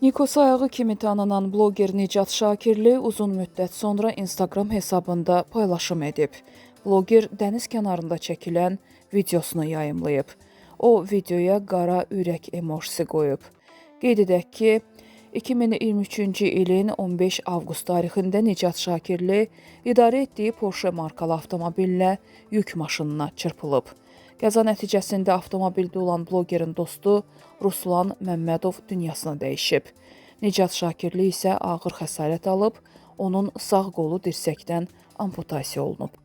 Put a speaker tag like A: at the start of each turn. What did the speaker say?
A: Nikos ayağı kimi tanınan bloger Nicat Şakirli uzun müddət sonra Instagram hesabında paylaşım edib. Bloger dəniz kənarında çəkilən videosunu yayımlayıb. O videoya qara ürək emojisi qoyub. Qeyd edək ki, 2023-cü ilin 15 avqust tarixində Nicat Şakirli idarə etdiyi Porsche markalı avtomobillə yük maşınına çırpılıb. Qəza nəticəsində avtomobildə olan blogerin dostu Ruslan Məmmədov dünyasını dəyişib. Nicat Şakirli isə ağır xəsarət alıb, onun sağ qolu dirsəkdən amputasiya olunub.